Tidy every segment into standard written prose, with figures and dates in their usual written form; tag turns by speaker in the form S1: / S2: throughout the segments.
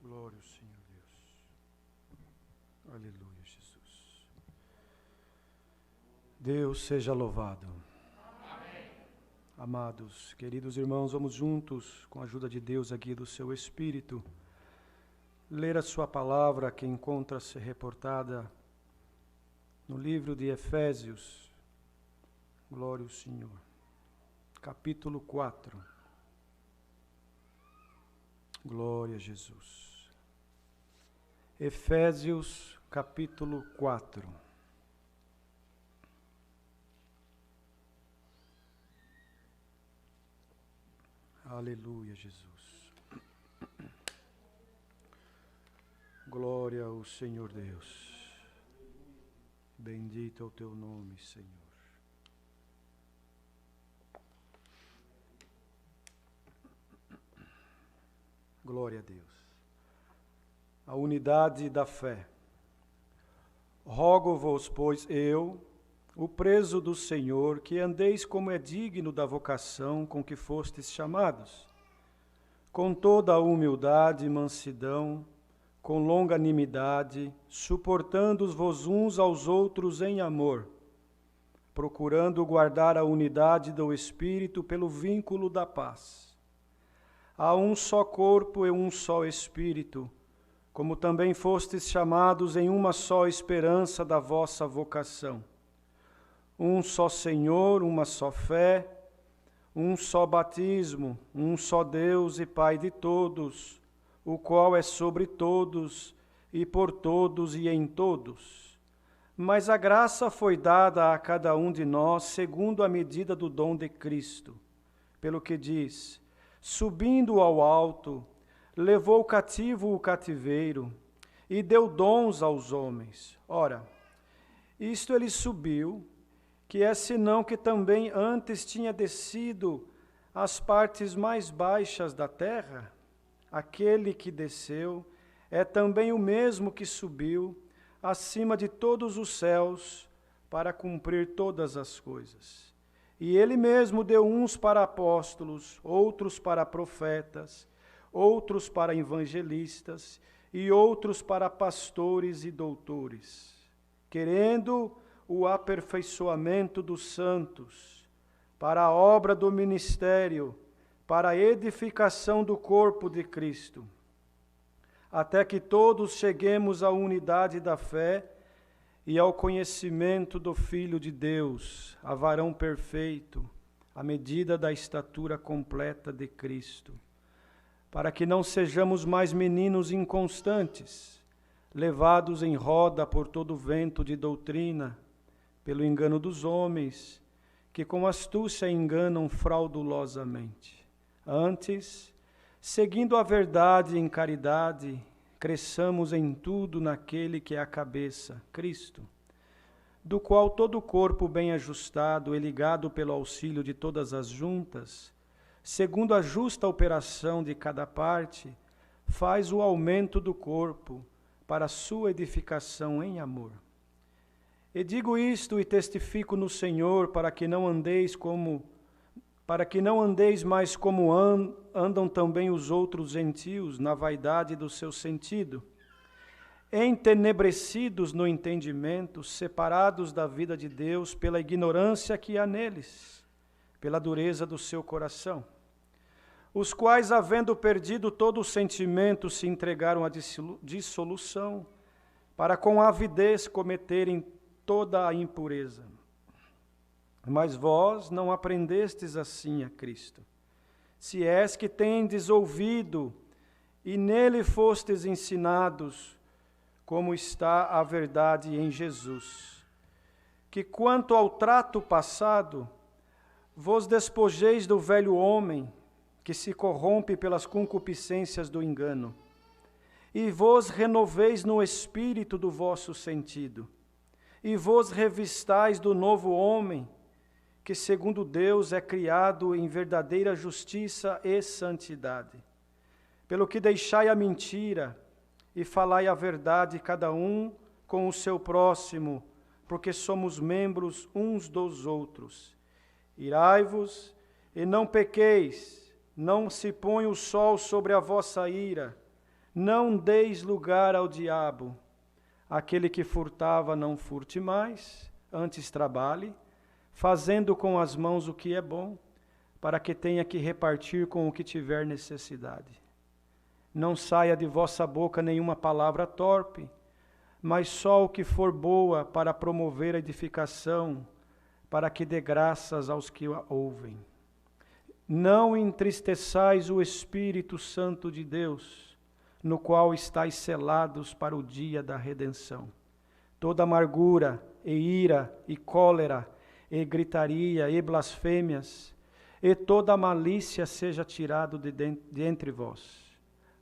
S1: Glória ao Senhor Deus. Aleluia, Jesus. Deus seja louvado. Amém. Amados, queridos irmãos, vamos juntos, com a ajuda de Deus aqui do seu Espírito, ler a sua palavra que encontra-se reportada no livro de Efésios. Glória ao Senhor. Capítulo 4. Glória a Jesus. Efésios, capítulo 4. Aleluia, Jesus. Glória ao Senhor Deus. Bendito é o teu nome, Senhor. Glória a Deus. A unidade da fé. Rogo-vos, pois eu, o preso do Senhor, que andeis como é digno da vocação com que fostes chamados, com toda a humildade e mansidão, com longanimidade, suportando-vos uns aos outros em amor, procurando guardar a unidade do Espírito pelo vínculo da paz. Há um só corpo e um só Espírito, como também fostes chamados em uma só esperança da vossa vocação. Um só Senhor, uma só fé, um só batismo, um só Deus e Pai de todos, o qual é sobre todos e por todos e em todos. Mas a graça foi dada a cada um de nós segundo a medida do dom de Cristo, pelo que diz: subindo ao alto, levou cativo o cativeiro e deu dons aos homens. Ora, isto ele subiu, que é senão que também antes tinha descido às partes mais baixas da terra? Aquele que desceu é também o mesmo que subiu acima de todos os céus para cumprir todas as coisas. E ele mesmo deu uns para apóstolos, outros para profetas, outros para evangelistas e outros para pastores e doutores, querendo o aperfeiçoamento dos santos, para a obra do ministério, para a edificação do corpo de Cristo, até que todos cheguemos à unidade da fé e ao conhecimento do Filho de Deus, a varão perfeito, à medida da estatura completa de Cristo, para que não sejamos mais meninos inconstantes, levados em roda por todo vento de doutrina, pelo engano dos homens, que com astúcia enganam fraudulosamente. Antes, seguindo a verdade em caridade, cresçamos em tudo naquele que é a cabeça, Cristo, do qual todo o corpo bem ajustado e ligado pelo auxílio de todas as juntas, segundo a justa operação de cada parte, faz o aumento do corpo para a sua edificação em amor. E digo isto e testifico no Senhor, para que não andeis mais como andam também os outros gentios na vaidade do seu sentido, entenebrecidos no entendimento, separados da vida de Deus pela ignorância que há neles, pela dureza do seu coração, os quais, havendo perdido todo o sentimento, se entregaram à dissolução, para com avidez cometerem toda a impureza. Mas vós não aprendestes assim a Cristo. Se és que tendes ouvido e nele fostes ensinados, como está a verdade em Jesus, que quanto ao trato passado, vos despojeis do velho homem, que se corrompe pelas concupiscências do engano, e vos renoveis no espírito do vosso sentido, e vos revistais do novo homem, que segundo Deus é criado em verdadeira justiça e santidade. Pelo que deixai a mentira e falai a verdade cada um com o seu próximo, porque somos membros uns dos outros. Irai-vos e não pequeis, não se põe o sol sobre a vossa ira, Não deis lugar ao diabo. Aquele que furtava, não furte mais, antes trabalhe, fazendo com as mãos o que é bom, para que tenha que repartir com o que tiver necessidade. Não saia de vossa boca nenhuma palavra torpe, mas só o que for boa para promover a edificação, para que dê graças aos que a ouvem. Não entristeçais o Espírito Santo de Deus, no qual estáis selados para o dia da redenção. Toda amargura, e ira, e cólera, e gritaria, e blasfêmias, e toda malícia seja tirado de entre vós.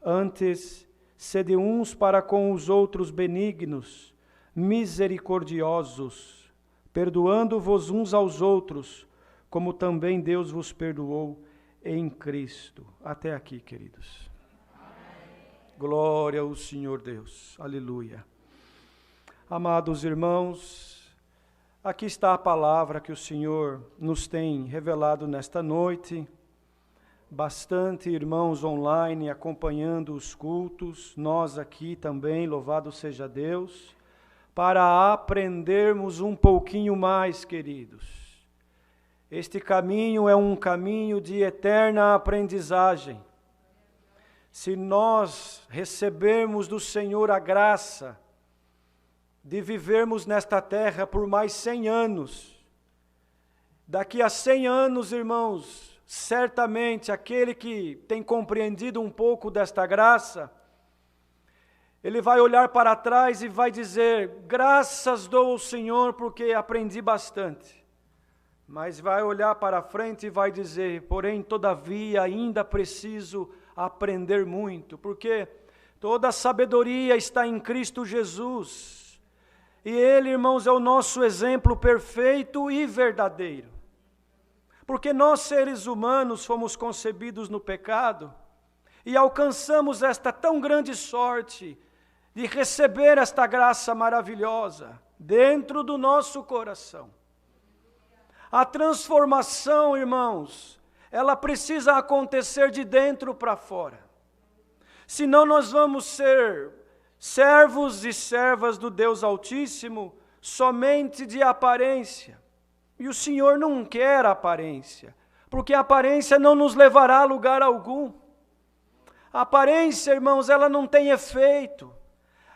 S1: Antes, sede uns para com os outros benignos, misericordiosos, perdoando-vos uns aos outros, como também Deus vos perdoou em Cristo. Até aqui, queridos. Glória ao Senhor Deus. Aleluia. Amados irmãos, aqui está a palavra que o Senhor nos tem revelado nesta noite. Bastante irmãos online acompanhando os cultos, nós aqui também, louvado seja Deus, para aprendermos um pouquinho mais, queridos. Este caminho é um caminho de eterna aprendizagem. Se nós recebermos do Senhor a graça de vivermos nesta terra por mais 100 anos, daqui a 100 anos, irmãos, certamente aquele que tem compreendido um pouco desta graça, ele vai olhar para trás e vai dizer, graças dou ao Senhor porque aprendi bastante. Mas vai olhar para frente e vai dizer, porém, todavia, ainda preciso aprender muito, porque toda a sabedoria está em Cristo Jesus. E Ele, irmãos, é o nosso exemplo perfeito e verdadeiro. Porque nós, seres humanos, fomos concebidos no pecado e alcançamos esta tão grande sorte de receber esta graça maravilhosa dentro do nosso coração. A transformação, irmãos, ela precisa acontecer de dentro para fora. Senão nós vamos ser servos e servas do Deus Altíssimo somente de aparência. E o Senhor não quer aparência, porque a aparência não nos levará a lugar algum. A aparência, irmãos, ela não tem efeito.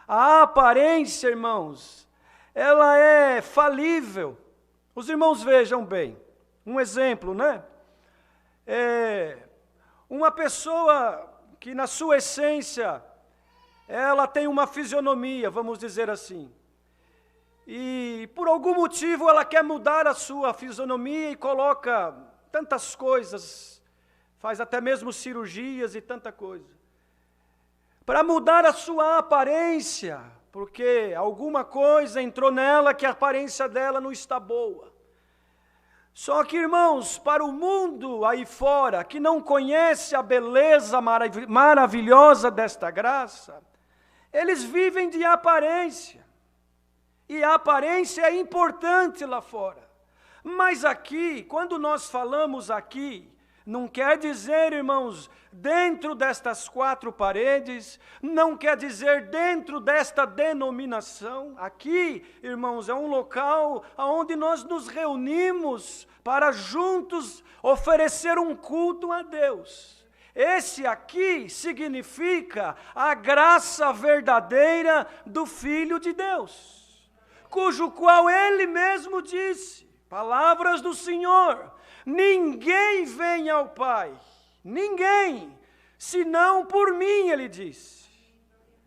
S1: A aparência, irmãos, ela é falível. Os irmãos vejam bem, um exemplo, né? Uma pessoa que na sua essência, ela tem uma fisionomia, vamos dizer assim, e por algum motivo ela quer mudar a sua fisionomia e coloca tantas coisas, faz até mesmo cirurgias e tanta coisa, para mudar a sua aparência, porque alguma coisa entrou nela que a aparência dela não está boa. Só que, irmãos, para o mundo aí fora, que não conhece a beleza maravilhosa desta graça, eles vivem de aparência. E a aparência é importante lá fora. Mas aqui, quando nós falamos aqui, não quer dizer, irmãos, dentro destas 4 paredes, não quer dizer dentro desta denominação. Aqui, irmãos, é um local onde nós nos reunimos para juntos oferecer um culto a Deus. Esse aqui significa a graça verdadeira do Filho de Deus, cujo qual Ele mesmo disse, palavras do Senhor, ninguém vem ao Pai, ninguém, senão por mim, Ele disse.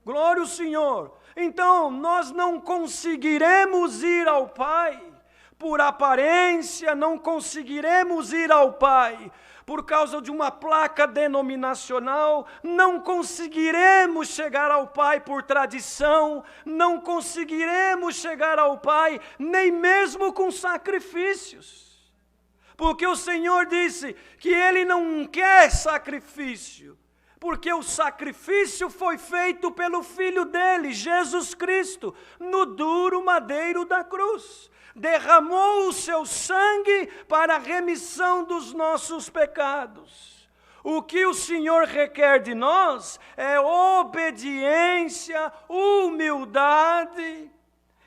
S1: Glória ao Senhor. Então, nós não conseguiremos ir ao Pai por aparência, não conseguiremos ir ao Pai por causa de uma placa denominacional, não conseguiremos chegar ao Pai por tradição, não conseguiremos chegar ao Pai nem mesmo com sacrifícios. Porque o Senhor disse que Ele não quer sacrifício, porque o sacrifício foi feito pelo Filho dele, Jesus Cristo, no duro madeiro da cruz. Derramou o seu sangue para a remissão dos nossos pecados. O que o Senhor requer de nós é obediência, humildade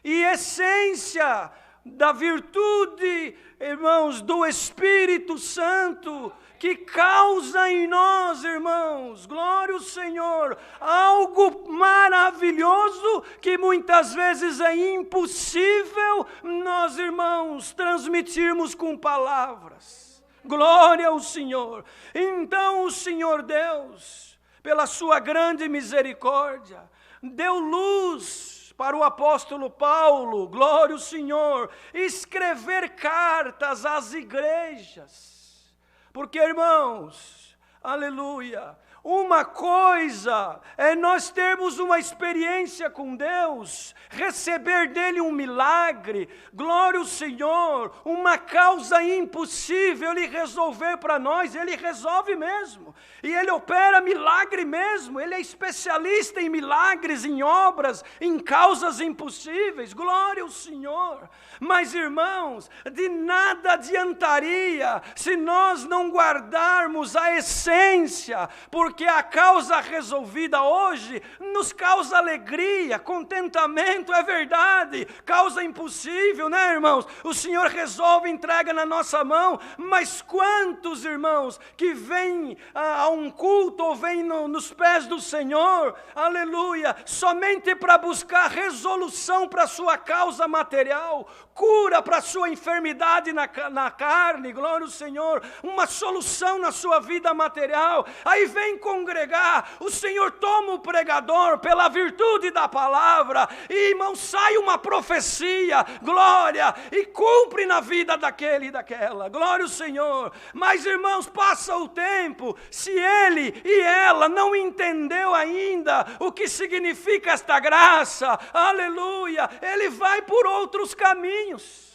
S1: e essência da virtude, irmãos, do Espírito Santo, que causa em nós, irmãos, glória ao Senhor, algo maravilhoso que muitas vezes é impossível nós, irmãos, transmitirmos com palavras. Glória ao Senhor. Então o Senhor Deus, pela sua grande misericórdia, deu luz para o apóstolo Paulo, glória ao Senhor, escrever cartas às igrejas. Porque, irmãos, aleluia, uma coisa é nós termos uma experiência com Deus, receber dele um milagre, glória ao Senhor, uma causa impossível ele resolver para nós, ele resolve mesmo, e ele opera milagre mesmo, ele é especialista em milagres, em obras, em causas impossíveis, glória ao Senhor. Mas, irmãos, de nada adiantaria se nós não guardarmos a essência, porque a causa resolvida hoje nos causa alegria, contentamento, é verdade, causa impossível, né, irmãos? O Senhor resolve, entrega na nossa mão, mas quantos, irmãos, que vêm a um culto ou vêm nos pés do Senhor, aleluia, somente para buscar resolução para a sua causa material, cura para a sua enfermidade na carne, glória ao Senhor, uma solução na sua vida material, aí vem congregar, o Senhor toma o pregador pela virtude da palavra, e irmão, sai uma profecia, glória, e cumpre na vida daquele e daquela, glória ao Senhor. Mas, irmãos, passa o tempo, se ele e ela não entendeu ainda o que significa esta graça, aleluia, ele vai por outros caminhos,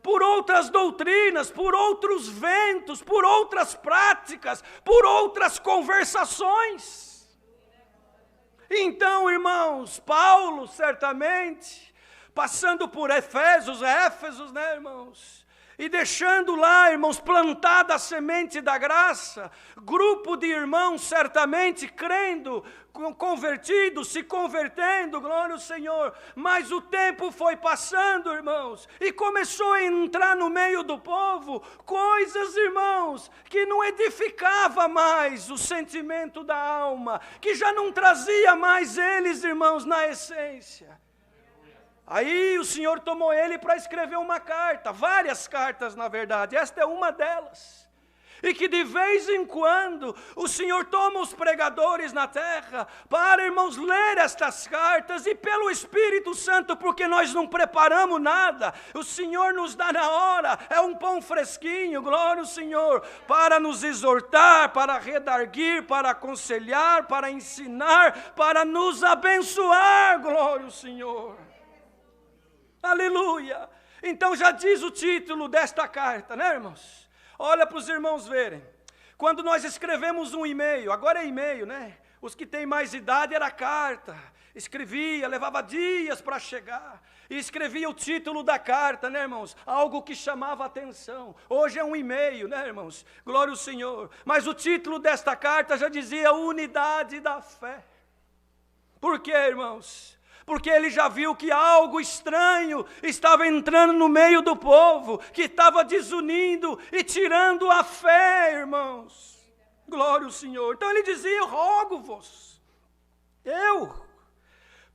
S1: por outras doutrinas, por outros ventos, por outras práticas, por outras conversações. Então, irmãos, Paulo certamente, passando por Éfesos, né, irmãos, e deixando lá, irmãos, plantada a semente da graça, grupo de irmãos certamente crendo, convertidos, se convertendo, glória ao Senhor, mas o tempo foi passando, irmãos, e começou a entrar no meio do povo coisas, irmãos, que não edificava mais o sentimento da alma, que já não trazia mais eles, irmãos, na essência. Aí o Senhor tomou ele para escrever uma carta, várias cartas na verdade, esta é uma delas. E que de vez em quando o Senhor toma os pregadores na terra para, irmãos, ler estas cartas, e pelo Espírito Santo, porque nós não preparamos nada, o Senhor nos dá na hora, é um pão fresquinho, glória ao Senhor, para nos exortar, para redarguir, para aconselhar, para ensinar, para nos abençoar, glória ao Senhor. Aleluia! Então já diz o título desta carta, né, irmãos? Olha para os irmãos verem. Quando nós escrevemos um e-mail, agora é e-mail, né? Os que têm mais idade era carta. Escrevia, levava dias para chegar. E escrevia o título da carta, né, irmãos? Algo que chamava atenção. Hoje é um e-mail, né, irmãos? Glória ao Senhor. Mas o título desta carta já dizia unidade da fé. Por quê, irmãos? Porque ele já viu que algo estranho estava entrando no meio do povo, que estava desunindo e tirando a fé, irmãos. Glória ao Senhor. Então ele dizia, rogo-vos, eu,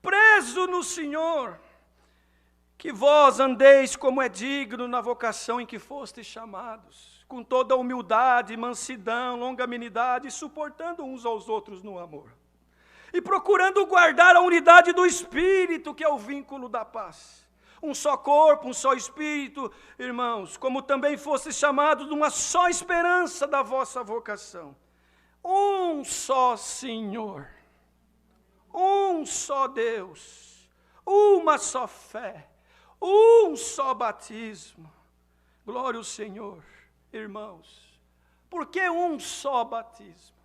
S1: preso no Senhor, que vós andeis como é digno na vocação em que fostes chamados, com toda humildade, mansidão, longanimidade, suportando uns aos outros no amor. E procurando guardar a unidade do Espírito, que é o vínculo da paz. Um só corpo, um só Espírito, irmãos, como também fostes chamados de uma só esperança da vossa vocação. Um só Senhor, um só Deus, uma só fé, um só batismo. Glória ao Senhor, irmãos. Por que um só batismo?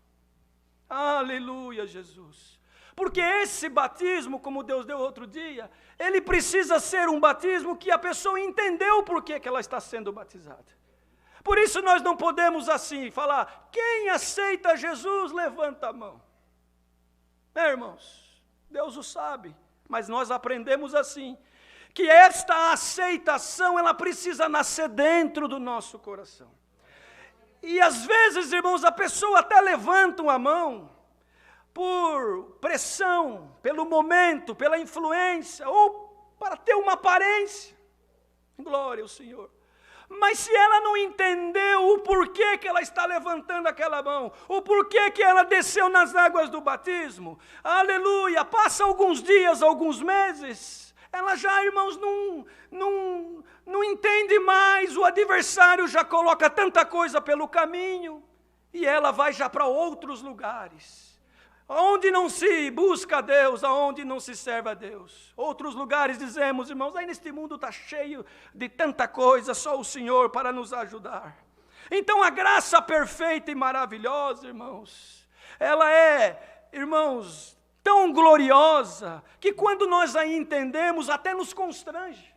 S1: Aleluia, Jesus. Porque esse batismo, como Deus deu outro dia, ele precisa ser um batismo que a pessoa entendeu por que ela está sendo batizada. Por isso nós não podemos assim falar, quem aceita Jesus, levanta a mão. Irmãos, Deus o sabe, mas nós aprendemos assim, que esta aceitação, ela precisa nascer dentro do nosso coração. E às vezes, irmãos, a pessoa até levanta a mão, por pressão, pelo momento, pela influência, ou para ter uma aparência. Glória ao Senhor. Mas se ela não entendeu o porquê que ela está levantando aquela mão, o porquê que ela desceu nas águas do batismo, aleluia, passa alguns dias, alguns meses, ela já, irmãos, não entende mais, o adversário já coloca tanta coisa pelo caminho, e ela vai já para outros lugares. Onde não se busca a Deus, aonde não se serve a Deus. Outros lugares dizemos, irmãos, aí neste mundo está cheio de tanta coisa, só o Senhor para nos ajudar. Então a graça perfeita e maravilhosa, irmãos, ela é, irmãos, tão gloriosa, que quando nós a entendemos, até nos constrange.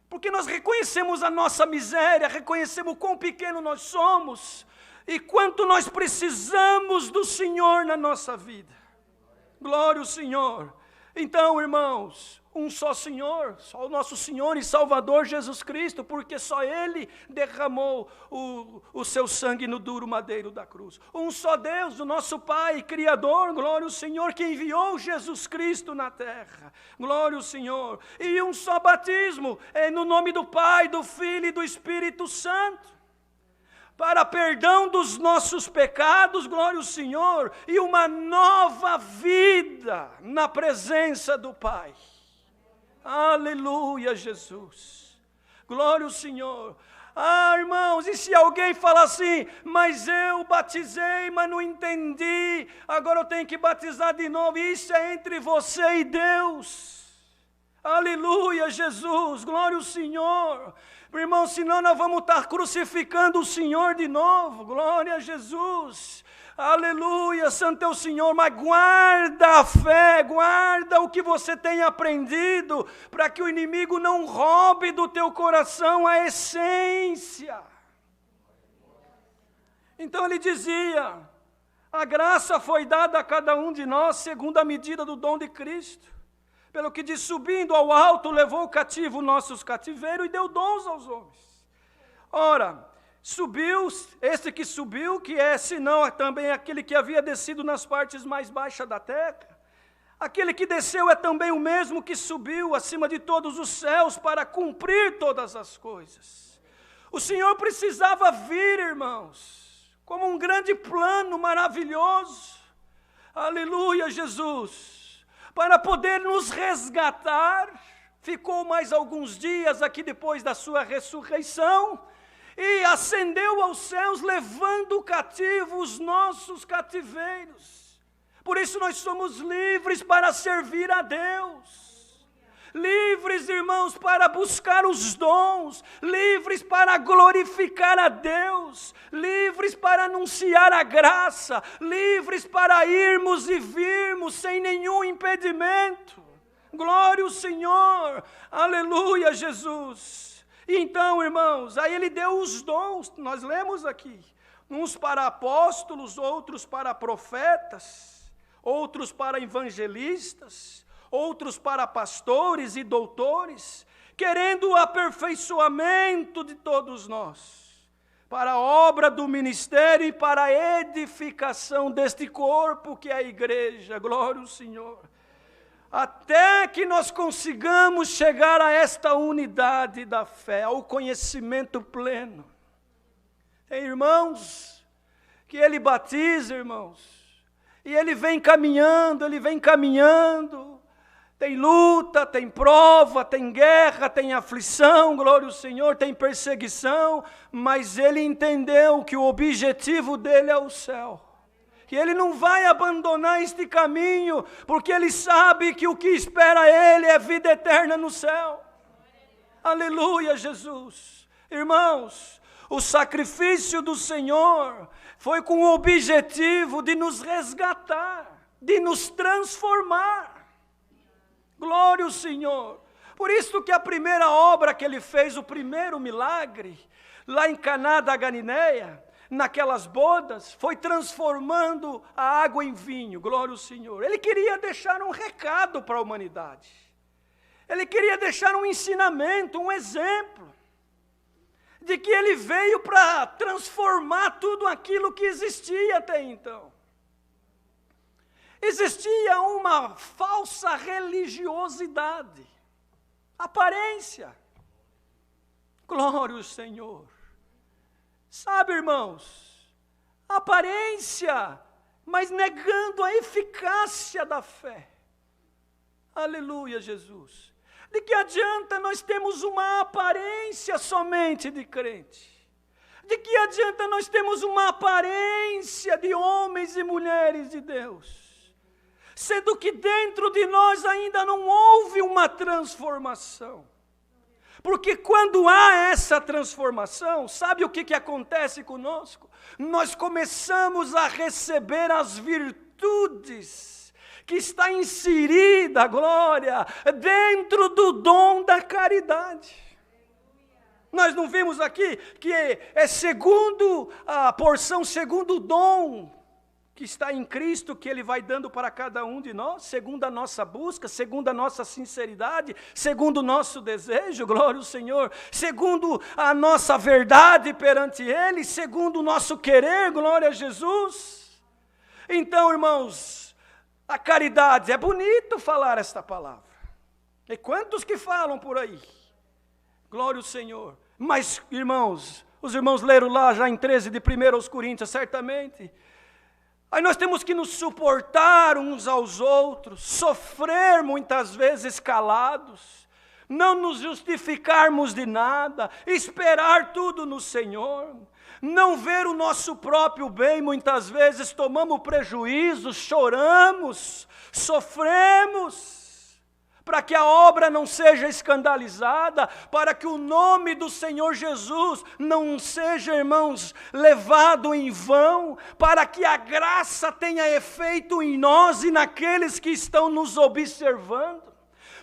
S1: Porque nós reconhecemos a nossa miséria, reconhecemos o quão pequeno nós somos, e quanto nós precisamos do Senhor na nossa vida. Glória ao Senhor. Então, irmãos, um só Senhor, só o nosso Senhor e Salvador Jesus Cristo, porque só Ele derramou o seu sangue no duro madeiro da cruz. Um só Deus, o nosso Pai, Criador, glória ao Senhor, que enviou Jesus Cristo na terra. Glória ao Senhor. E um só batismo, no nome do Pai, do Filho e do Espírito Santo. Para perdão dos nossos pecados, glória ao Senhor, e uma nova vida na presença do Pai. Aleluia, Jesus. Glória ao Senhor. Irmãos, e se alguém falar assim, mas eu batizei, mas não entendi, agora eu tenho que batizar de novo, isso é entre você e Deus. Aleluia, Jesus, glória ao Senhor. Irmão, senão nós vamos estar crucificando o Senhor de novo. Glória a Jesus. Aleluia, santo é o Senhor. Mas guarda a fé, guarda o que você tem aprendido, para que o inimigo não roube do teu coração a essência. Então ele dizia, a graça foi dada a cada um de nós, segundo a medida do dom de Cristo. Pelo que diz, subindo ao alto, levou cativo nossos cativeiros e deu dons aos homens. Ora, subiu, esse que subiu, que é senão também aquele que havia descido nas partes mais baixas da terra. Aquele que desceu é também o mesmo que subiu acima de todos os céus para cumprir todas as coisas. O Senhor precisava vir, irmãos, como um grande plano maravilhoso. Aleluia, Jesus. Para poder nos resgatar, ficou mais alguns dias aqui depois da sua ressurreição, e ascendeu aos céus, levando cativo os nossos cativeiros. Por isso nós somos livres para servir a Deus. Livres, irmãos, para buscar os dons, livres para glorificar a Deus, livres para anunciar a graça, livres para irmos e virmos sem nenhum impedimento. Glória ao Senhor, aleluia, Jesus. E então, irmãos, aí ele deu os dons, nós lemos aqui, uns para apóstolos, outros para profetas, outros para evangelistas, outros para pastores e doutores, querendo o aperfeiçoamento de todos nós, para a obra do ministério e para a edificação deste corpo que é a igreja, glória ao Senhor, até que nós consigamos chegar a esta unidade da fé, ao conhecimento pleno. Tem irmãos que ele batiza, irmãos, e ele vem caminhando, tem luta, tem prova, tem guerra, tem aflição, glória ao Senhor, tem perseguição, mas ele entendeu que o objetivo dele é o céu. Que ele não vai abandonar este caminho, porque ele sabe que o que espera ele é vida eterna no céu. Aleluia, Jesus. Irmãos, o sacrifício do Senhor foi com o objetivo de nos resgatar, de nos transformar. Glória ao Senhor. Por isso que a primeira obra que ele fez, o primeiro milagre, lá em Caná da Galileia, naquelas bodas, foi transformando a água em vinho, glória ao Senhor. Ele queria deixar um recado para a humanidade. Ele queria deixar um ensinamento, um exemplo, de que ele veio para transformar tudo aquilo que existia até então. Existia uma falsa religiosidade, aparência. Glória ao Senhor. Sabe, irmãos, aparência, mas negando a eficácia da fé. Aleluia, Jesus. De que adianta nós termos uma aparência somente de crente? De que adianta nós termos uma aparência de homens e mulheres de Deus? Sendo que dentro de nós ainda não houve uma transformação. Porque quando há essa transformação, sabe o que acontece conosco? Nós começamos a receber as virtudes que está inserida, glória, dentro do dom da caridade. Nós não vimos aqui que é segundo a porção, segundo o dom que está em Cristo, que Ele vai dando para cada um de nós, segundo a nossa busca, segundo a nossa sinceridade, segundo o nosso desejo, glória ao Senhor, segundo a nossa verdade perante Ele, segundo o nosso querer, glória a Jesus. Então, irmãos, a caridade, é bonito falar esta palavra. E quantos que falam por aí? Glória ao Senhor. Mas, irmãos, os irmãos leram lá já em 13 de 1 Coríntios, certamente. Aí nós temos que nos suportar uns aos outros, sofrer muitas vezes calados, não nos justificarmos de nada, esperar tudo no Senhor, não ver o nosso próprio bem, muitas vezes tomamos prejuízo, choramos, sofremos, para que a obra não seja escandalizada, para que o nome do Senhor Jesus não seja, irmãos, levado em vão, para que a graça tenha efeito em nós e naqueles que estão nos observando.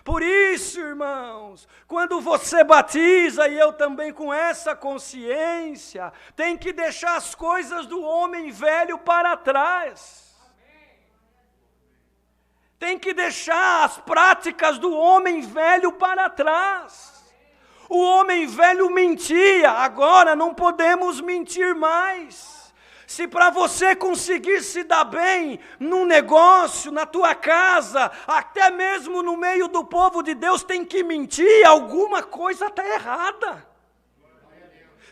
S1: Por isso, irmãos, quando você batiza, e eu também com essa consciência, tem que deixar as coisas do homem velho para trás. Tem que deixar as práticas do homem velho para trás. O homem velho mentia, agora não podemos mentir mais. Se para você conseguir se dar bem num negócio, na tua casa, até mesmo no meio do povo de Deus tem que mentir, alguma coisa está errada.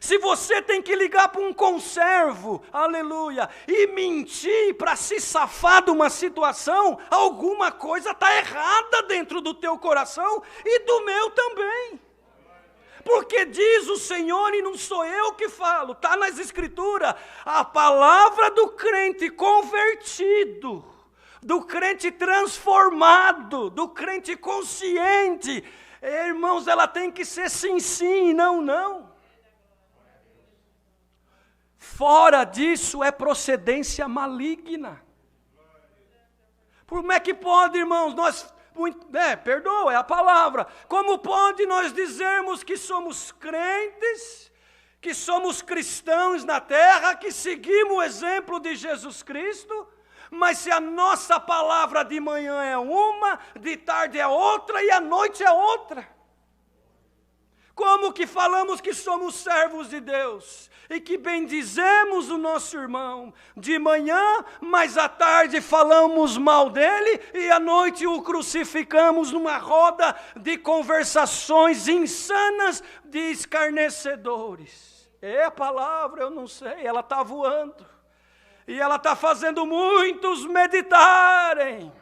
S1: Se você tem que ligar para um conservo, aleluia, e mentir para se safar de uma situação, alguma coisa está errada dentro do teu coração e do meu também. Porque diz o Senhor, e não sou eu que falo, está nas Escrituras, a palavra do crente convertido, do crente transformado, do crente consciente, irmãos, ela tem que ser sim, sim, não, não. Fora disso é procedência maligna. Como é que pode, irmãos, perdoa, é a palavra. Como pode nós dizermos que somos crentes, que somos cristãos na terra, que seguimos o exemplo de Jesus Cristo, mas se a nossa palavra de manhã é uma, de tarde é outra e à noite é outra? Como que falamos que somos servos de Deus e que bendizemos o nosso irmão de manhã, mas à tarde falamos mal dele e à noite o crucificamos numa roda de conversações insanas de escarnecedores? É a palavra, eu não sei, ela está voando e ela está fazendo muitos meditarem.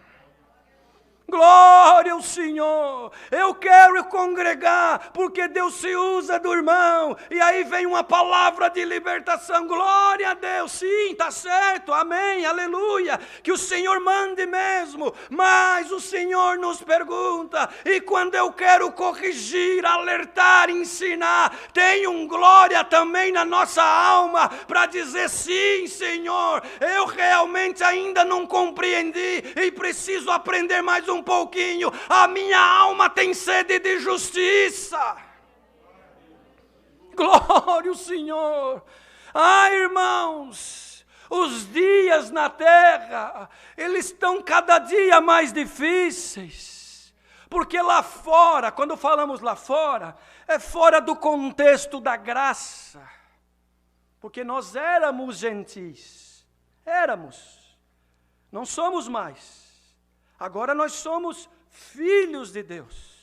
S1: Glória ao Senhor, eu quero congregar, porque Deus se usa do irmão, e aí vem uma palavra de libertação, glória a Deus, sim, está certo, amém, aleluia, que o Senhor mande mesmo, mas o Senhor nos pergunta, e quando eu quero corrigir, alertar, ensinar, tem um glória também na nossa alma, para dizer sim, Senhor, eu realmente ainda não compreendi, e preciso aprender mais um pouquinho, a minha alma tem sede de justiça. Glória ao Senhor. Irmãos, os dias na terra, eles estão cada dia mais difíceis. Porque lá fora, quando falamos lá fora, é fora do contexto da graça. Porque nós éramos gentis. Éramos. Não somos mais. Agora nós somos filhos de Deus.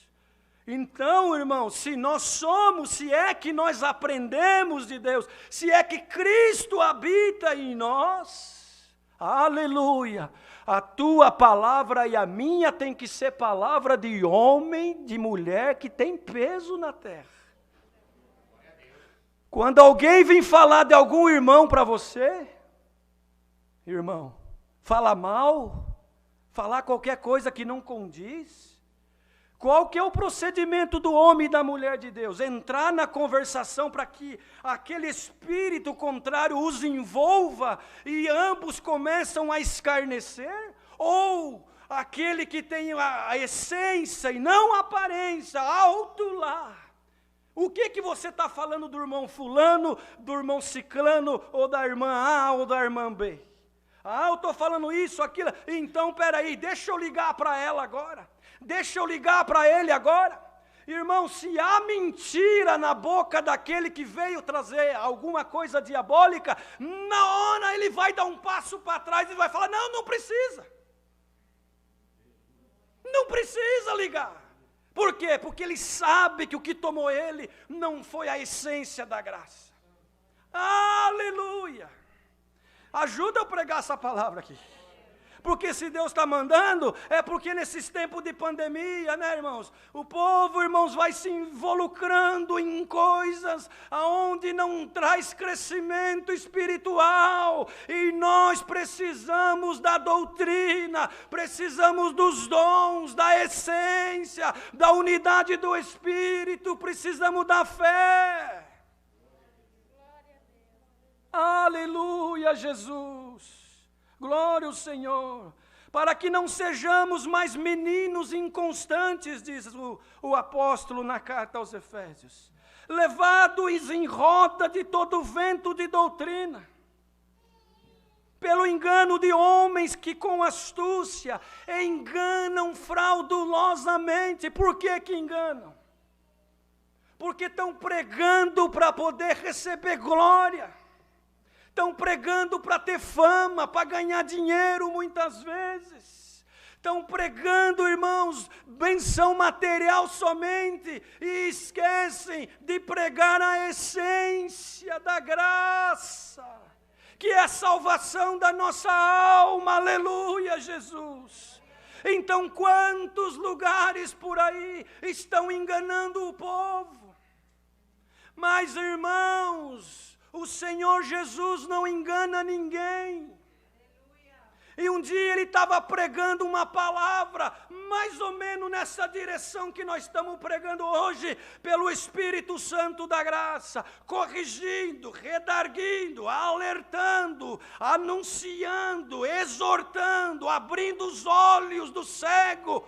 S1: Então, irmãos, se nós somos, se é que nós aprendemos de Deus, se é que Cristo habita em nós, aleluia, a tua palavra e a minha tem que ser palavra de homem, de mulher que tem peso na terra. Quando alguém vem falar de algum irmão para você, irmão, fala mal, falar qualquer coisa que não condiz, qual que é o procedimento do homem e da mulher de Deus? Entrar na conversação para que aquele espírito contrário os envolva e ambos começam a escarnecer? Ou aquele que tem a essência e não a aparência, alto lá? O que você está falando do irmão fulano, do irmão ciclano, ou da irmã A ou da irmã B? Eu estou falando isso, aquilo. Então, peraí, deixa eu ligar para ela agora. Deixa eu ligar para ele agora. Irmão, se há mentira na boca daquele que veio trazer alguma coisa diabólica, na hora ele vai dar um passo para trás e vai falar, não precisa. Não precisa ligar. Por quê? Porque ele sabe que o que tomou ele não foi a essência da graça. Aleluia. Ajuda eu a pregar essa palavra aqui. Porque se Deus está mandando, é porque nesses tempos de pandemia, né, irmãos? O povo, irmãos, vai se involucrando em coisas aonde não traz crescimento espiritual. E nós precisamos da doutrina, precisamos dos dons, da essência, da unidade do Espírito, precisamos da fé. Aleluia, Jesus. Glória ao Senhor, para que não sejamos mais meninos inconstantes, diz o apóstolo na carta aos Efésios, levados em roda de todo vento de doutrina, pelo engano de homens que com astúcia enganam fraudulosamente. Por que enganam? Porque estão pregando para poder receber glória. Estão pregando para ter fama, para ganhar dinheiro muitas vezes. Estão pregando, irmãos, benção material somente. E esquecem de pregar a essência da graça, que é a salvação da nossa alma. Aleluia, Jesus. Então, quantos lugares por aí estão enganando o povo? Mas, irmãos, o Senhor Jesus não engana ninguém. E um dia ele estava pregando uma palavra, mais ou menos nessa direção que nós estamos pregando hoje, pelo Espírito Santo da graça, corrigindo, redarguindo, alertando, anunciando, exortando, abrindo os olhos do cego.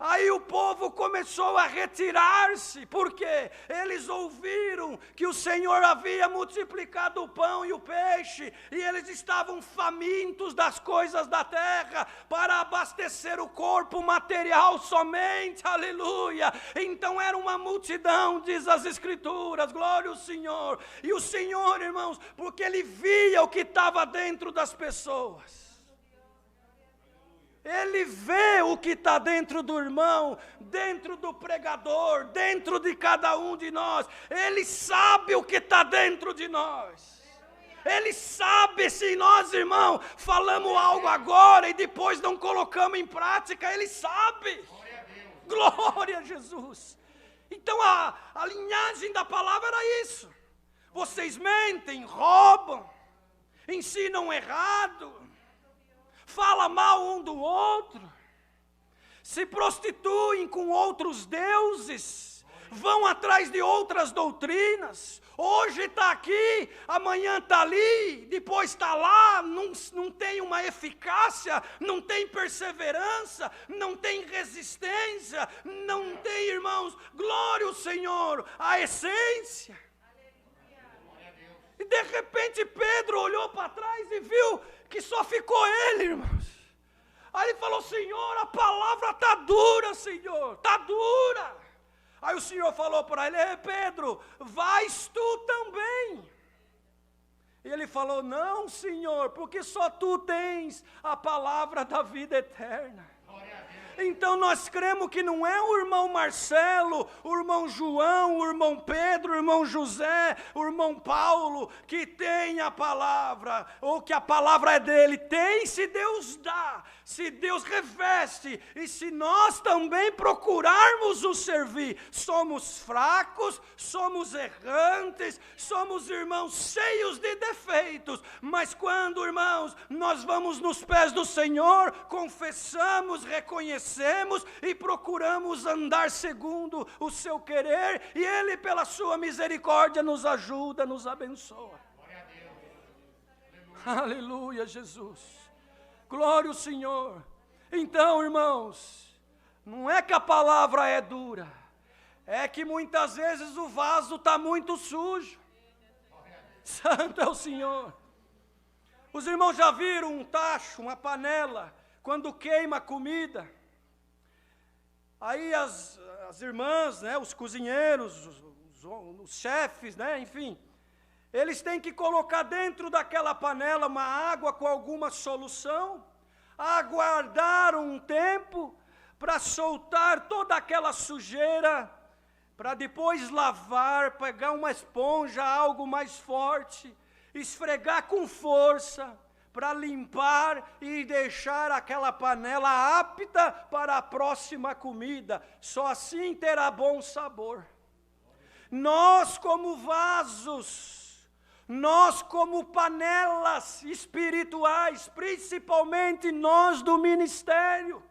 S1: Aí o povo começou a retirar-se, porque eles ouviram que o Senhor havia multiplicado o pão e o peixe, e eles estavam famintos das coisas da terra, para abastecer o corpo material somente, aleluia. Então era uma multidão, diz as Escrituras, glória ao Senhor. E o Senhor, irmãos, porque Ele via o que estava dentro das pessoas. Ele vê o que está dentro do irmão, dentro do pregador, dentro de cada um de nós. Ele sabe o que está dentro de nós. Ele sabe se nós, irmão, falamos algo agora e depois não colocamos em prática. Ele sabe. Glória a Jesus. Então a linhagem da palavra era isso. Vocês mentem, roubam, ensinam errado, fala mal um do outro, se prostituem com outros deuses, vão atrás de outras doutrinas. Hoje está aqui, amanhã está ali, depois está lá, não tem uma eficácia, não tem perseverança, não tem resistência, não tem, irmãos, glória ao Senhor, a essência. E de repente Pedro olhou para trás e viu que só ficou ele, irmãos. Aí ele falou: Senhor, a palavra está dura, Senhor, está dura. Aí o Senhor falou para ele: Pedro, vais tu também. E ele falou: não, Senhor, porque só tu tens a palavra da vida eterna. Então nós cremos que não é o irmão Marcelo, o irmão João, o irmão Pedro, o irmão José, o irmão Paulo que tem a palavra, ou que a palavra é dele. Tem se Deus dá, se Deus reveste, e se nós também procurarmos o servir. Somos fracos, somos errantes, somos irmãos cheios de defeitos, mas quando, irmãos, nós vamos nos pés do Senhor, confessamos, reconhecemos e procuramos andar segundo o seu querer, e Ele, pela sua misericórdia, nos ajuda, nos abençoa. Glória a Deus. Aleluia, Jesus. Glória ao Senhor. Então, irmãos, não é que a palavra é dura, é que muitas vezes o vaso está muito sujo. Santo é o Senhor. Os irmãos já viram um tacho, uma panela, quando queima a comida? Aí as irmãs, né, os cozinheiros, os chefes, né, enfim, eles têm que colocar dentro daquela panela uma água com alguma solução, aguardar um tempo para soltar toda aquela sujeira, para depois lavar, pegar uma esponja, algo mais forte, esfregar com força, para limpar e deixar aquela panela apta para a próxima comida. Só assim terá bom sabor. Nós como vasos, nós como panelas espirituais, principalmente nós do ministério,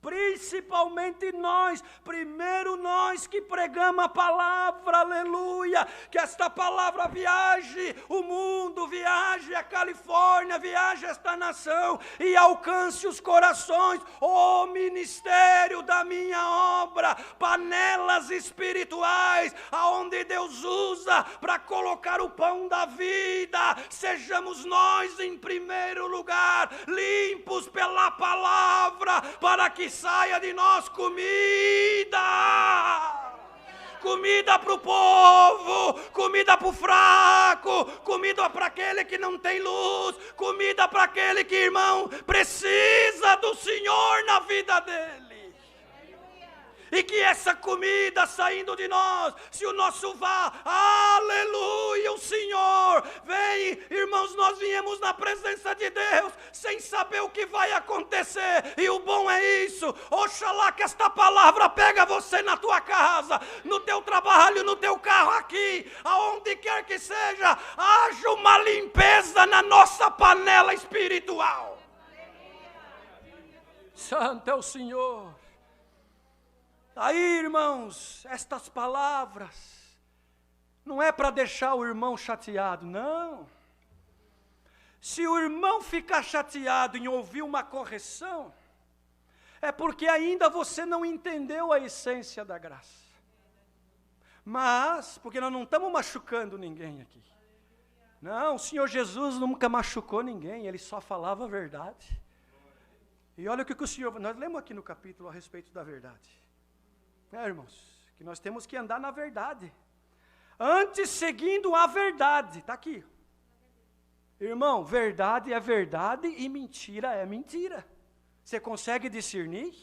S1: principalmente nós, primeiro nós que pregamos a palavra, aleluia, que esta palavra viaje o mundo, viaje a Califórnia, viaje esta nação e alcance os corações. O ministério da minha obra, panelas espirituais, aonde Deus usa para colocar o pão da vida, sejamos nós em primeiro lugar, limpos pela palavra, para que saia de nós comida para o povo, comida para o fraco, comida para aquele que não tem luz, comida para aquele que, irmão, precisa do Senhor na vida dele. E que essa comida saindo de nós, se o nosso aleluia, o Senhor vem, irmãos, nós viemos na presença de Deus, sem saber o que vai acontecer, e o bom é isso. Oxalá que esta palavra pega você na tua casa, no teu trabalho, no teu carro aqui, aonde quer que seja, haja uma limpeza na nossa panela espiritual. Santo é o Senhor. Aí, irmãos, estas palavras não é para deixar o irmão chateado, não. Se o irmão ficar chateado em ouvir uma correção, é porque ainda você não entendeu a essência da graça. Mas, porque nós não estamos machucando ninguém aqui. Não, o Senhor Jesus nunca machucou ninguém, Ele só falava a verdade. E olha o que o Senhor... Nós lemos aqui no capítulo a respeito da verdade. Irmãos, que nós temos que andar na verdade, antes seguindo a verdade, está aqui, irmão, verdade é verdade e mentira é mentira, você consegue discernir?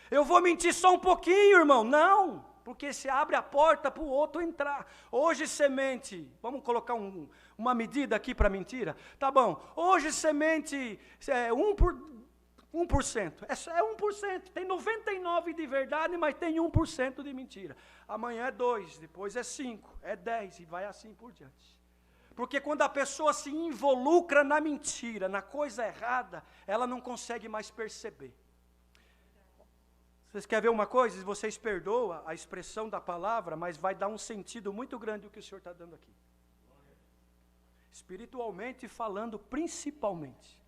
S1: Eu vou mentir só um pouquinho, irmão, não, porque você abre a porta para o outro entrar. Hoje semente, vamos colocar uma medida aqui para mentira, tá bom, hoje semente 1%, é 1%, tem 99% de verdade, mas tem 1% de mentira. Amanhã é 2%, depois é 5%, é 10% e vai assim por diante. Porque quando a pessoa se involucra na mentira, na coisa errada, ela não consegue mais perceber. Vocês querem ver uma coisa? Vocês perdoam a expressão da palavra, mas vai dar um sentido muito grande o que o Senhor está dando aqui. Espiritualmente falando, principalmente.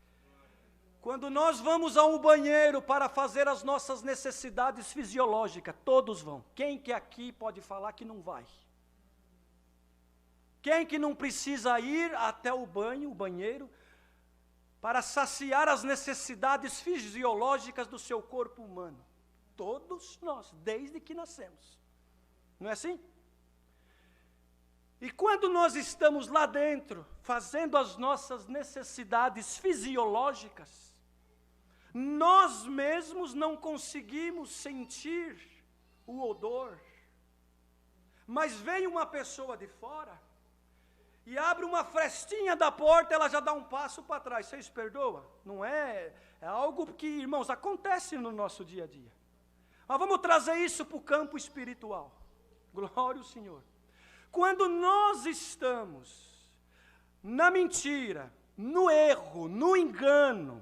S1: Quando nós vamos a um banheiro para fazer as nossas necessidades fisiológicas, todos vão. Quem que aqui pode falar que não vai? Quem que não precisa ir até o banheiro, para saciar as necessidades fisiológicas do seu corpo humano? Todos nós, desde que nascemos. Não é assim? E quando nós estamos lá dentro, fazendo as nossas necessidades fisiológicas, nós mesmos não conseguimos sentir o odor. Mas vem uma pessoa de fora e abre uma frestinha da porta, ela já dá um passo para trás. Vocês perdoam? Não é? É algo que, irmãos, acontece no nosso dia a dia. Mas vamos trazer isso para o campo espiritual. Glória ao Senhor. Quando nós estamos na mentira, no erro, no engano,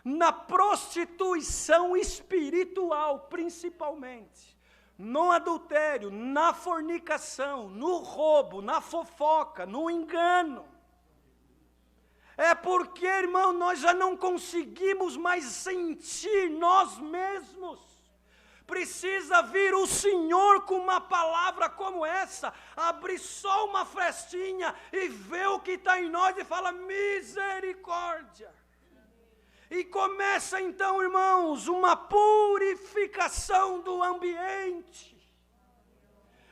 S1: na prostituição espiritual, principalmente, no adultério, na fornicação, no roubo, na fofoca, no engano, é porque, irmão, nós já não conseguimos mais sentir nós mesmos. Precisa vir o Senhor com uma palavra como essa, abrir só uma frestinha e ver o que está em nós e fala misericórdia. E começa então, irmãos, uma purificação do ambiente.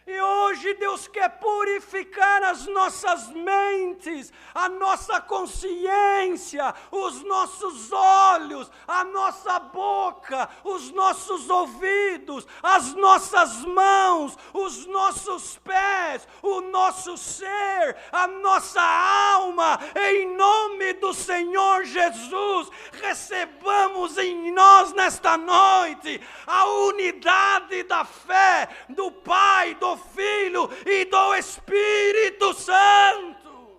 S1: E hoje Deus quer purificar as nossas mentes, a nossa consciência, os nossos olhos, a nossa boca, os nossos ouvidos, as nossas mãos, os nossos pés, o nosso ser, a nossa alma. Em nome do Senhor Jesus, recebamos em nós nesta noite a unidade da fé do Pai, do Filho e do Espírito Santo.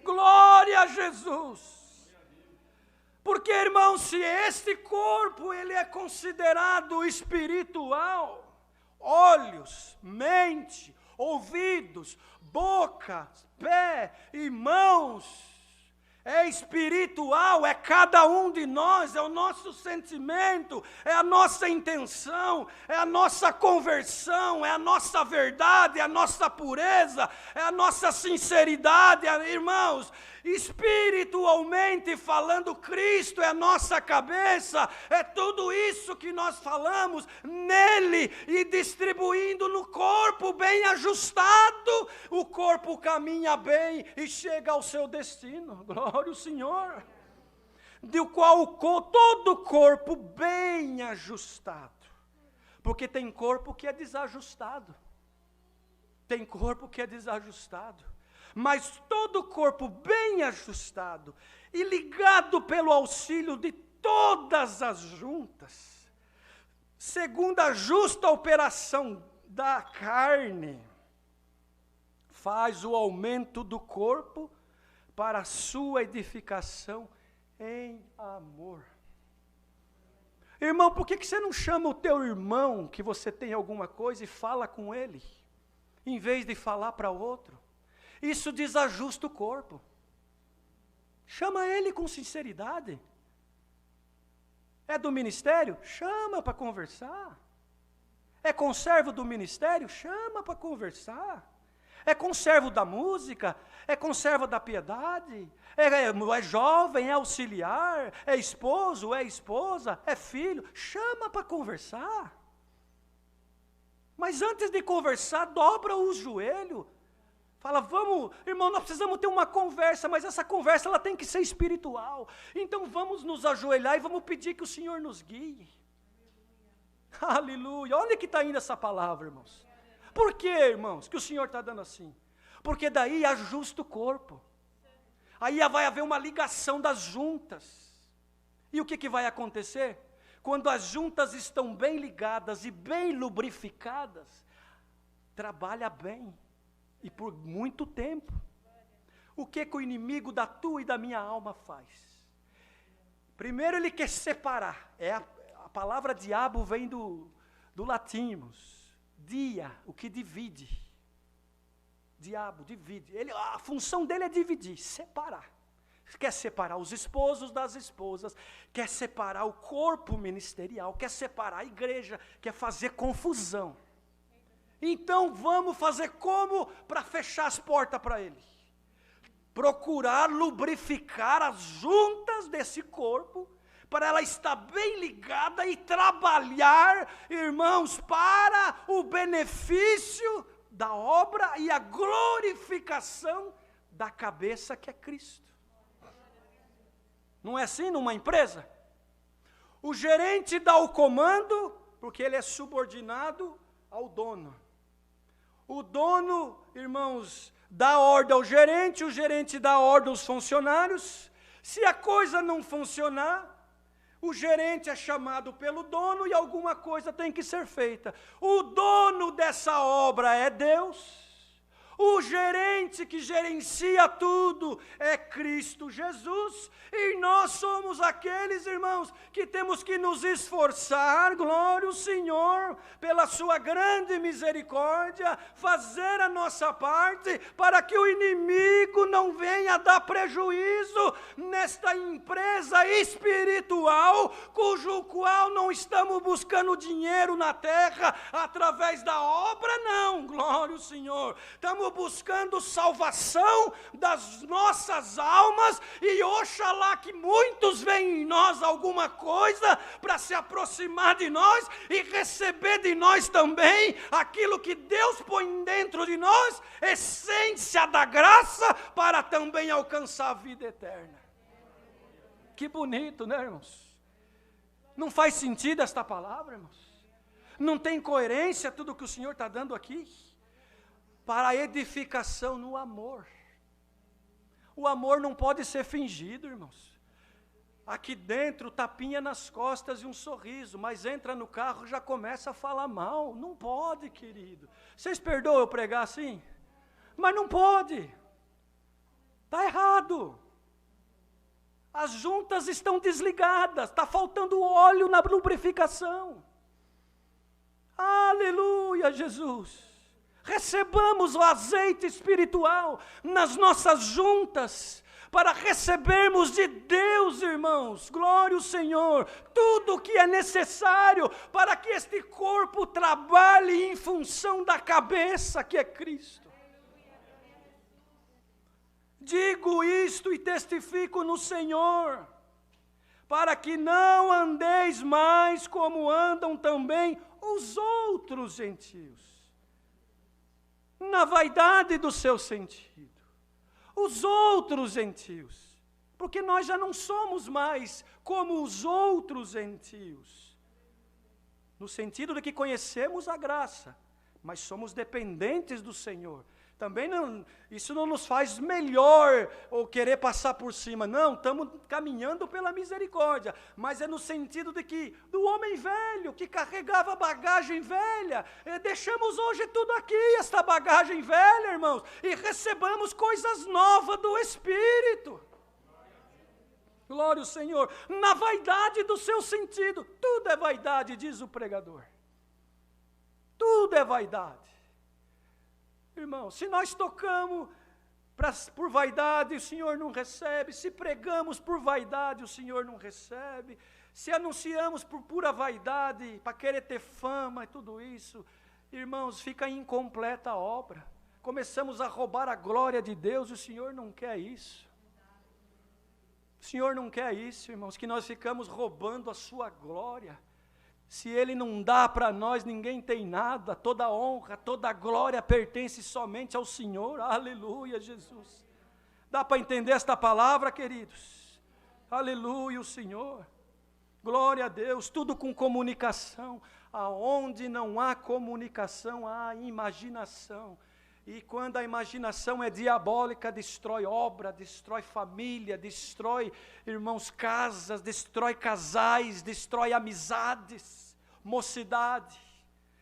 S1: Glória a Jesus. Porque, irmão, se este corpo ele é considerado espiritual, olhos, mente, ouvidos, boca, pé e mãos, é espiritual, é cada um de nós, é o nosso sentimento, é a nossa intenção, é a nossa conversão, é a nossa verdade, é a nossa pureza, é a nossa sinceridade, irmãos. Espiritualmente falando, Cristo é a nossa cabeça, é tudo isso que nós falamos nele e distribuindo no corpo bem ajustado, o corpo caminha bem e chega ao seu destino. Glória ao Senhor. Do qual todo o corpo bem ajustado, porque tem corpo que é desajustado, tem corpo que é desajustado. Mas todo o corpo bem ajustado e ligado pelo auxílio de todas as juntas, segundo a justa operação da carne, faz o aumento do corpo para a sua edificação em amor. Irmão, por que você não chama o teu irmão que você tem alguma coisa e fala com ele, em vez de falar para outro? Isso desajusta o corpo. Chama ele com sinceridade. É do ministério? Chama para conversar. É conservo do ministério? Chama para conversar. É conservo da música? É conservo da piedade? É jovem? É auxiliar? É esposo? É esposa? É filho? Chama para conversar. Mas antes de conversar, dobra os joelhos. Fala, vamos, irmão, nós precisamos ter uma conversa, mas essa conversa ela tem que ser espiritual. Então vamos nos ajoelhar e vamos pedir que o Senhor nos guie. Aleluia. Onde que está indo essa palavra, irmãos? Por que, irmãos, que o Senhor está dando assim? Porque daí ajusta o corpo. Aí vai haver uma ligação das juntas. E o que vai acontecer? Quando as juntas estão bem ligadas e bem lubrificadas, trabalha bem. E por muito tempo. O que o inimigo da tua e da minha alma faz? Primeiro ele quer separar. É a palavra diabo vem do latim, irmãos. Dia, o que divide. Diabo, divide. A função dele é dividir, separar. Quer separar os esposos das esposas, quer separar o corpo ministerial, quer separar a igreja, quer fazer confusão. Então vamos fazer como para fechar as portas para ele? Procurar lubrificar as juntas desse corpo, para ela estar bem ligada e trabalhar, irmãos, para o benefício da obra e a glorificação da cabeça que é Cristo. Não é assim numa empresa? O gerente dá o comando, porque ele é subordinado ao dono. O dono, irmãos, dá ordem ao gerente, o gerente dá ordem aos funcionários. Se a coisa não funcionar, o gerente é chamado pelo dono e alguma coisa tem que ser feita. O dono dessa obra é Deus. O gerente que gerencia tudo é Cristo Jesus, e nós somos aqueles, irmãos, que temos que nos esforçar, glória ao Senhor, pela sua grande misericórdia, fazer a nossa parte, para que o inimigo não venha dar prejuízo nesta empresa espiritual, cujo qual não estamos buscando dinheiro na terra, através da obra, não, glória ao Senhor, estamos buscando salvação das nossas almas, e oxalá que muitos veem em nós alguma coisa para se aproximar de nós e receber de nós também aquilo que Deus põe dentro de nós, essência da graça, para também alcançar a vida eterna. Que bonito, né, irmãos? Não faz sentido esta palavra, irmãos? Não tem coerência tudo que o Senhor está dando aqui? Para a edificação no amor. O amor não pode ser fingido, irmãos. Aqui dentro, tapinha nas costas e um sorriso, mas entra no carro e já começa a falar mal. Não pode, querido. Vocês perdoam eu pregar assim? Mas não pode. Está errado. As juntas estão desligadas, está faltando óleo na lubrificação. Aleluia, Jesus. Recebamos o azeite espiritual nas nossas juntas, para recebermos de Deus, irmãos, glória ao Senhor, tudo o que é necessário para que este corpo trabalhe em função da cabeça que é Cristo. Digo isto e testifico no Senhor, para que não andeis mais como andam também os outros gentios, na vaidade do seu sentido. Os outros gentios, porque nós já não somos mais como os outros gentios, no sentido de que conhecemos a graça, mas somos dependentes do Senhor. Também não, isso não nos faz melhor ou querer passar por cima, não, estamos caminhando pela misericórdia, mas é no sentido de que, do homem velho, que carregava bagagem velha, deixamos hoje tudo aqui, esta bagagem velha, irmãos, e recebamos coisas novas do Espírito. Glória ao Senhor, na vaidade do seu sentido, tudo é vaidade, diz o pregador, tudo é vaidade. Irmão, se nós tocamos por vaidade, o Senhor não recebe. Se pregamos por vaidade, o Senhor não recebe. Se anunciamos por pura vaidade, para querer ter fama e tudo isso, irmãos, fica incompleta a obra. Começamos a roubar a glória de Deus, e o Senhor não quer isso. O Senhor não quer isso, irmãos, que nós ficamos roubando a sua glória. Se Ele não dá para nós, ninguém tem nada. Toda honra, toda glória pertence somente ao Senhor. Aleluia, Jesus. Dá para entender esta palavra, queridos? Aleluia, o Senhor. Glória a Deus, tudo com comunicação. Aonde não há comunicação, há imaginação. E quando a imaginação é diabólica, destrói obra, destrói família, destrói, irmãos, casas, destrói casais, destrói amizades, mocidade.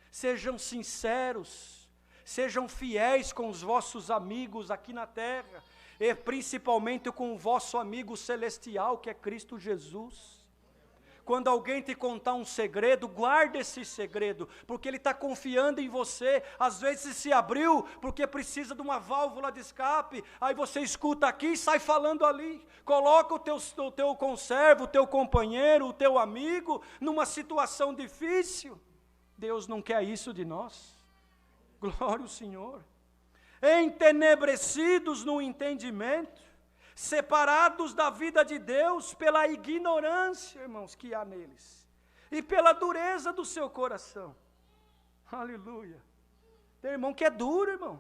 S1: Sejam sinceros, sejam fiéis com os vossos amigos aqui na terra, e principalmente com o vosso amigo celestial, que é Cristo Jesus. Quando alguém te contar um segredo, guarde esse segredo, porque ele está confiando em você. Às vezes se abriu porque precisa de uma válvula de escape, aí você escuta aqui e sai falando ali. Coloca o teu conservo, o teu companheiro, o teu amigo numa situação difícil. Deus não quer isso de nós. Glória ao Senhor. Entenebrecidos no entendimento, separados da vida de Deus pela ignorância, irmãos, que há neles, e pela dureza do seu coração. Aleluia. Tem irmão que é duro, irmão.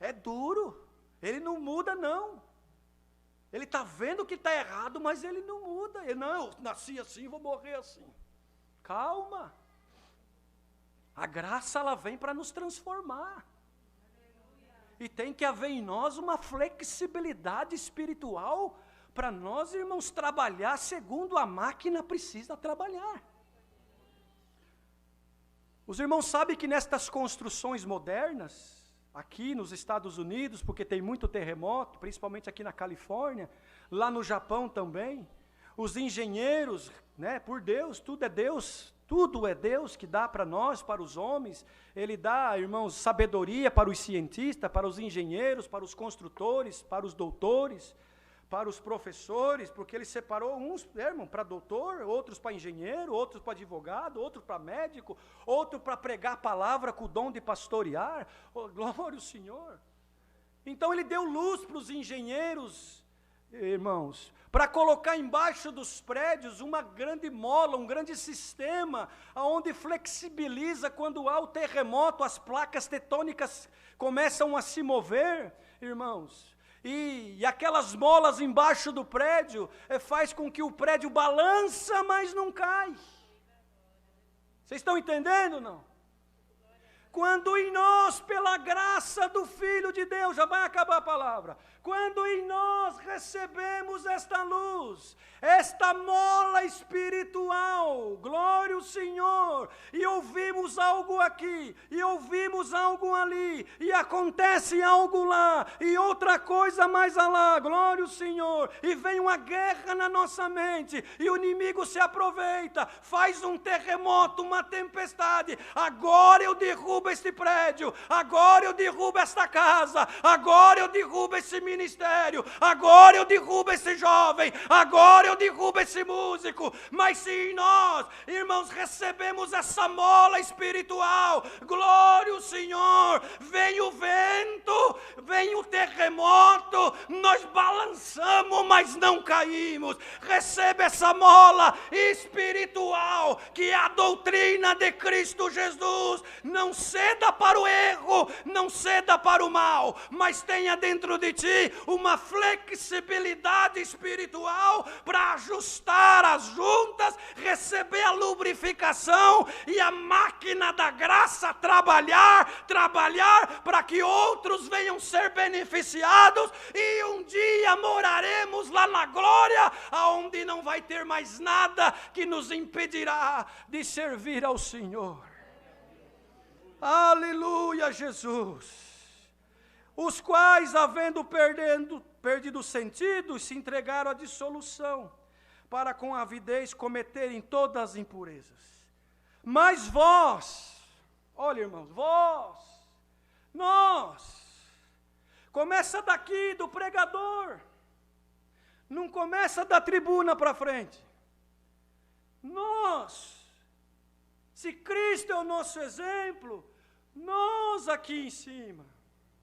S1: É duro. Ele não muda, não. Ele está vendo que está errado, mas ele não muda. Ele, não, eu nasci assim, vou morrer assim. Calma. A graça, ela vem para nos transformar. E tem que haver em nós uma flexibilidade espiritual para nós, irmãos, trabalhar segundo a máquina precisa trabalhar. Os irmãos sabem que nestas construções modernas, aqui nos Estados Unidos, porque tem muito terremoto, principalmente aqui na Califórnia, lá no Japão também, os engenheiros, né, por Deus, tudo é Deus que dá para nós, para os homens. Ele dá, irmãos, sabedoria para os cientistas, para os engenheiros, para os construtores, para os doutores, para os professores, porque ele separou uns, irmão, para doutor, outros para engenheiro, outros para advogado, outros para médico, outro para pregar a palavra com o dom de pastorear. Oh, glória ao Senhor. Então ele deu luz para os engenheiros, irmãos, para colocar embaixo dos prédios uma grande mola, um grande sistema, onde flexibiliza quando há o terremoto, as placas tectônicas começam a se mover, irmãos, e aquelas molas embaixo do prédio faz com que o prédio balança, mas não cai. Vocês estão entendendo, não? Quando em nós, pela graça do Filho de Deus, já vai acabar a palavra, quando em nós recebemos esta luz, esta mola espiritual, glória ao Senhor, e ouvimos algo aqui, e ouvimos algo ali, e acontece algo lá, e outra coisa mais lá, glória ao Senhor, e vem uma guerra na nossa mente, e o inimigo se aproveita, faz um terremoto, uma tempestade, agora eu derrubo este prédio, agora eu derrubo esta casa, agora eu derrubo esse ministério, agora eu derrubo esse jovem, agora eu derrubo esse músico. Mas se em nós, irmãos, recebemos essa mola espiritual, glória ao Senhor, vem o vento, vem o terremoto, nós balançamos, mas não caímos. Recebe essa mola espiritual, que é a doutrina de Cristo Jesus. Não ceda para o erro, não ceda para o mal, mas tenha dentro de ti uma flexibilidade espiritual para ajustar as juntas, receber a lubrificação e a máquina da graça trabalhar para que outros venham ser beneficiados, e um dia moraremos lá na glória, aonde não vai ter mais nada que nos impedirá de servir ao Senhor. Aleluia, Jesus. Os quais, havendo perdido o sentido, se entregaram à dissolução, para com avidez cometerem todas as impurezas. Mas vós, olha, irmãos, nós, começa daqui do pregador, não começa da tribuna para frente. Nós, se Cristo é o nosso exemplo, nós aqui em cima,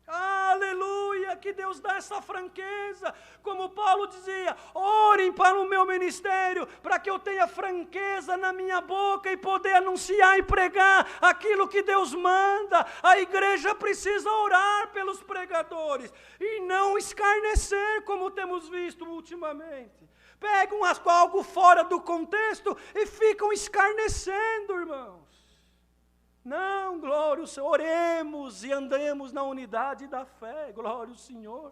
S1: aleluia, que Deus dá essa franqueza, como Paulo dizia, orem para o meu ministério, para que eu tenha franqueza na minha boca e poder anunciar e pregar aquilo que Deus manda. A igreja precisa orar pelos pregadores, e não escarnecer, como temos visto ultimamente. Pegam algo fora do contexto e ficam escarnecendo, irmãos. Não, glória ao Senhor, oremos e andemos na unidade da fé, glória ao Senhor,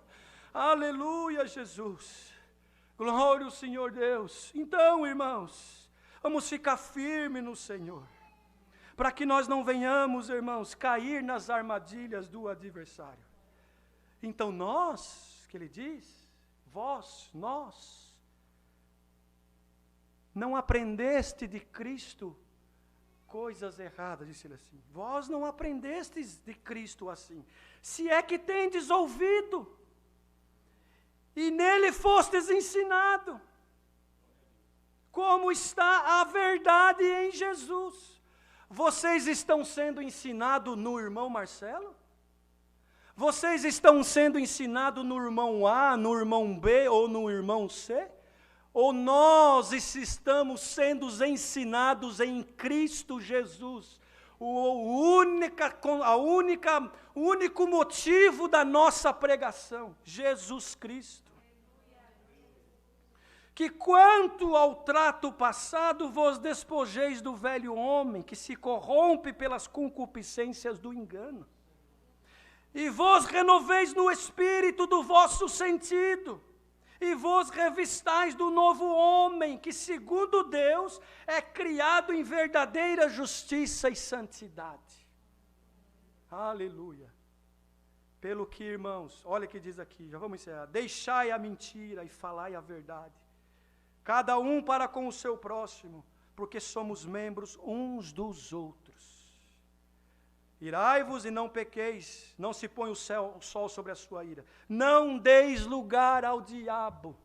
S1: aleluia, Jesus, glória ao Senhor Deus. Então, irmãos, vamos ficar firmes no Senhor, para que nós não venhamos, irmãos, cair nas armadilhas do adversário. Então nós, que ele diz, vós, nós não aprendeste de Cristo coisas erradas, disse ele assim. Vós não aprendestes de Cristo assim, se é que tendes ouvido, e nele fostes ensinado, como está a verdade em Jesus. Vocês estão sendo ensinados no irmão Marcelo? Vocês estão sendo ensinados no irmão A, no irmão B ou no irmão C? Ou nós estamos sendo ensinados em Cristo Jesus? O único motivo da nossa pregação, Jesus Cristo. Que quanto ao trato passado, vos despojeis do velho homem, que se corrompe pelas concupiscências do engano. E vos renoveis no espírito do vosso sentido, e vos revistais do novo homem, que segundo Deus é criado em verdadeira justiça e santidade. Aleluia. Pelo que, irmãos, olha o que diz aqui, já vamos encerrar. Deixai a mentira e falai a verdade, cada um para com o seu próximo, porque somos membros uns dos outros. Irai-vos e não pequeis, não se põe o sol sobre a sua ira. Não deis lugar ao diabo.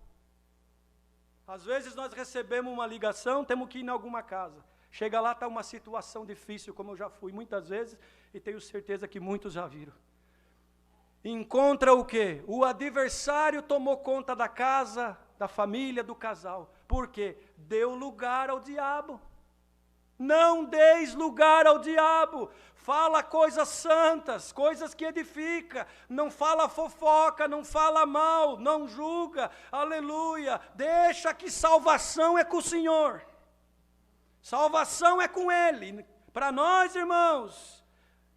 S1: Às vezes nós recebemos uma ligação, temos que ir em alguma casa. Chega lá, está uma situação difícil, como eu já fui muitas vezes, e tenho certeza que muitos já viram. Encontra o quê? O adversário tomou conta da casa, da família, do casal. Por quê? Deu lugar ao diabo. Não deis lugar ao diabo. Fala coisas santas, coisas que edificam. Não fala fofoca, não fala mal, não julga. Aleluia. Deixa que salvação é com o Senhor. Salvação é com Ele. Para nós, irmãos,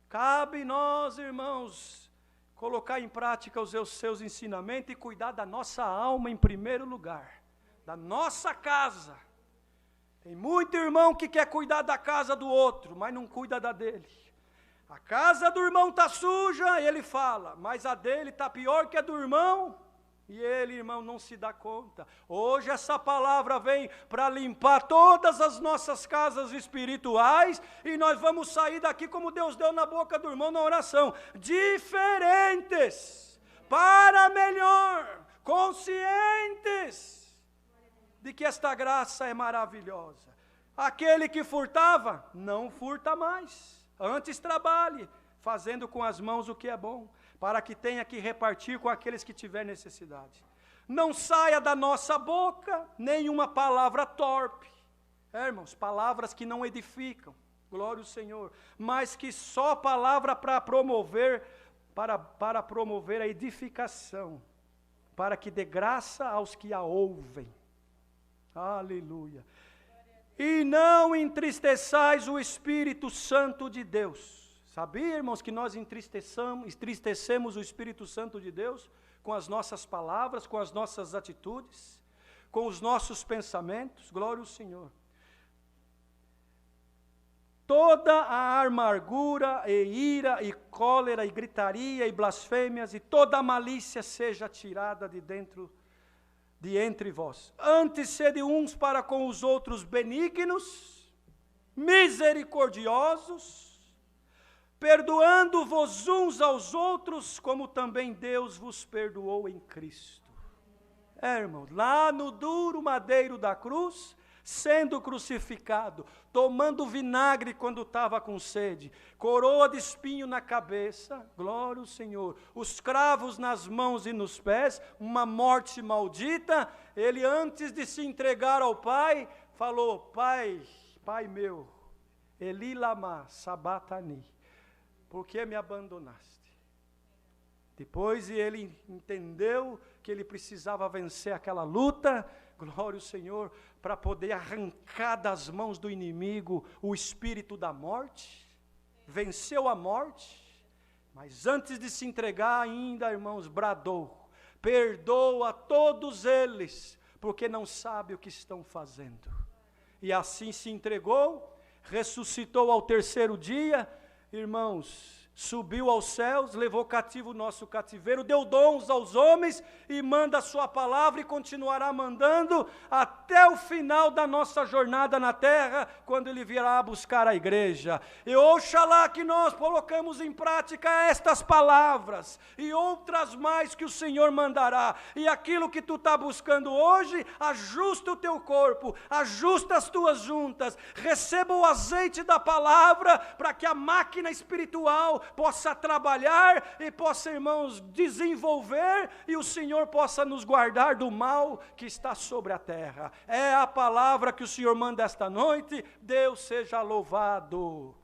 S1: cabe nós, irmãos, colocar em prática os seus ensinamentos e cuidar da nossa alma em primeiro lugar. Da nossa casa. Tem muito irmão que quer cuidar da casa do outro, mas não cuida da dele. A casa do irmão está suja, ele fala, mas a dele está pior que a do irmão, e ele, irmão, não se dá conta. Hoje essa palavra vem para limpar todas as nossas casas espirituais, e nós vamos sair daqui como Deus deu na boca do irmão na oração, diferentes, para melhor, conscientes de que esta graça é maravilhosa. Aquele que furtava, não furta mais. Antes trabalhe, fazendo com as mãos o que é bom, para que tenha que repartir com aqueles que tiver necessidade. Não saia da nossa boca nenhuma palavra torpe. Irmãos, palavras que não edificam, glória ao Senhor, mas que só palavra para promover a edificação, para que dê graça aos que a ouvem. Aleluia. E não entristeçais o Espírito Santo de Deus. Sabia, irmãos, que nós entristecemos o Espírito Santo de Deus com as nossas palavras, com as nossas atitudes, com os nossos pensamentos? Glória ao Senhor. Toda a amargura e ira e cólera e gritaria e blasfêmias e toda a malícia seja tirada de entre vós. Antes sede uns para com os outros benignos, misericordiosos, perdoando-vos uns aos outros, como também Deus vos perdoou em Cristo. Irmãos, lá no duro madeiro da cruz, sendo crucificado, tomando vinagre quando estava com sede, coroa de espinho na cabeça, glória ao Senhor, os cravos nas mãos e nos pés, uma morte maldita, ele antes de se entregar ao Pai, falou, Pai meu, Eli lama sabatani, por que me abandonaste? Depois ele entendeu que ele precisava vencer aquela luta, glória ao Senhor, para poder arrancar das mãos do inimigo o espírito da morte, venceu a morte, mas antes de se entregar ainda, irmãos, bradou, perdoa todos eles, porque não sabe o que estão fazendo. E assim se entregou, ressuscitou ao terceiro dia, irmãos, subiu aos céus, levou cativo o nosso cativeiro, deu dons aos homens e manda a sua palavra e continuará mandando até o final da nossa jornada na terra, quando ele virá buscar a igreja. E oxalá que nós colocamos em prática estas palavras e outras mais que o Senhor mandará. E aquilo que tu está buscando hoje, ajusta o teu corpo, ajusta as tuas juntas, receba o azeite da palavra para que a máquina espiritual possa trabalhar e possa, irmãos, desenvolver e o Senhor possa nos guardar do mal que está sobre a terra. É a palavra que o Senhor manda esta noite. Deus seja louvado.